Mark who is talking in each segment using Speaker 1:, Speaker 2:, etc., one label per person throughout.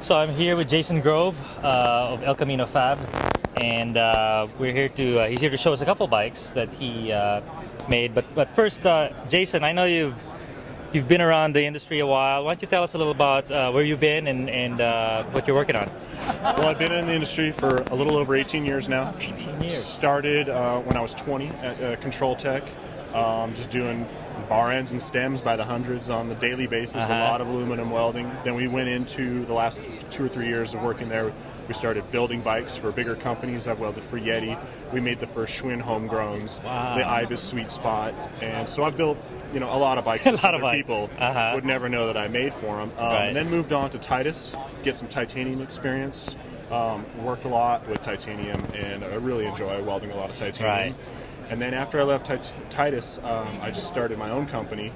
Speaker 1: So I'm here with Jason Grove of El Camino Fab, and we're here to he's here to show us a couple bikes that he made. But first, Jason, I know you've been around the industry a while. Why don't you tell us a little about where you've been and what you're working on?
Speaker 2: Well, I've been in the industry for a little over 18 years now.
Speaker 1: 18 years.
Speaker 2: Started when I was 20 at Control Tech, just doing bar ends and stems by the hundreds on the daily basis, a lot of aluminum welding. Then we went into the last 2 or 3 years of working there. We started building bikes for bigger companies. I've welded for Yeti. We made the first Schwinn homegrowns, the NAHBS Sweet Spot, and so I've built a lot of bikes that other people would never know that I made for them. And then moved on to Titus, get some titanium experience. Worked a lot with titanium, and I really enjoy welding a lot of titanium. And then after I left Titus, I just started my own company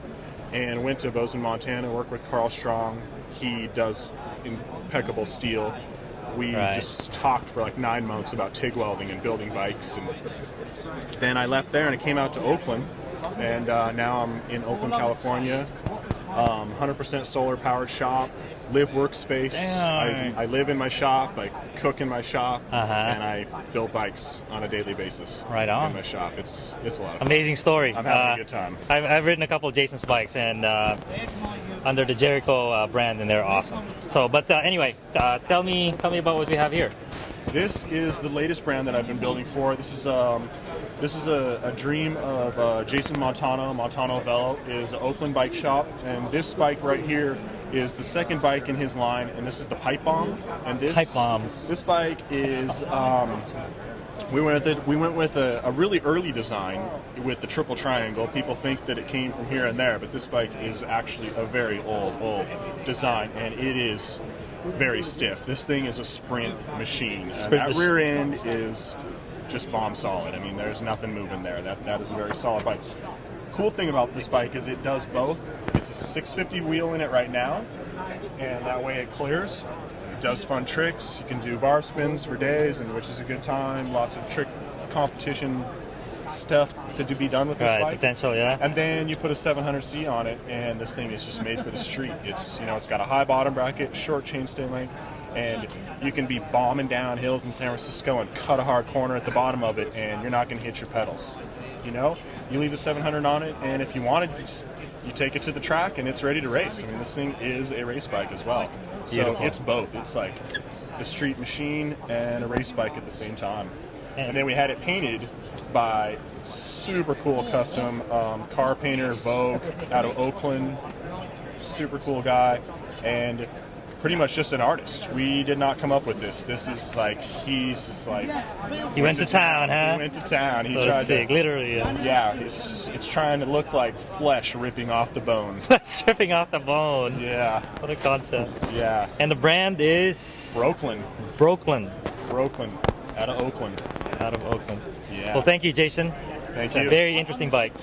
Speaker 2: and went to Bozeman, Montana, worked with Carl Strong. He does impeccable steel. We just talked for like 9 months about TIG welding and building bikes. And then I left there and I came out to Oakland, and now I'm in Oakland, California. 100% solar powered shop, live workspace. I live in my shop, I cook in my shop, and I build bikes on a daily basis.
Speaker 1: Right on.
Speaker 2: In my shop. It's a lot of fun.
Speaker 1: Amazing story.
Speaker 2: I'm having a good time.
Speaker 1: I've ridden a couple of Jason's bikes and under the Jericho brand, and they're awesome. So, but anyway, tell me about what we have here.
Speaker 2: This is the latest brand that I've been building for. This is a dream of Jason Montano. Montano Velo is an Oakland bike shop, and this bike right here is the second bike in his line, and this is the Pipe Bomb. And this bike is we went with a really early design with the triple triangle. People think that it came from here and there, but this bike is actually a very old design, and it is very stiff. This thing is a sprint machine. That rear end is just bomb solid. I mean, there's nothing moving there. That is a very solid bike. Cool thing about this bike is it does both. It's a 650 wheel in it right now, and that way it clears. It does fun tricks. You can do bar spins for days, and which is a good time. Lots of trick competition stuff to be done with this bike.
Speaker 1: Potential, yeah.
Speaker 2: And then you put a 700C on it, and this thing is just made for the street. It's it's got a high bottom bracket, short chainstay length, and you can be bombing down hills in San Francisco and cut a hard corner at the bottom of it, and you're not going to hit your pedals. You leave the 700 on it, and if you wanted, you take it to the track, and it's ready to race. I mean, this thing is a race bike as well. So it's both. It's like a street machine and a race bike at the same time. And then we had it painted by super cool custom car painter, Vogue, out of Oakland. Super cool guy, and pretty much just an artist. We did not come up with this. This is like, he's just like...
Speaker 1: He went to town, huh?
Speaker 2: He went to town. He
Speaker 1: so
Speaker 2: tried
Speaker 1: to speak, literally.
Speaker 2: Yeah, it's trying to look like flesh ripping off the bone.
Speaker 1: Flesh ripping off the bone.
Speaker 2: Yeah.
Speaker 1: What a concept.
Speaker 2: Yeah.
Speaker 1: And the brand is?
Speaker 2: Brooklyn. Out of Oakland.
Speaker 1: Out of Oakland.
Speaker 2: Yeah.
Speaker 1: Well, thank you, Jason.
Speaker 2: Thank
Speaker 1: it's
Speaker 2: you.
Speaker 1: a very interesting bike.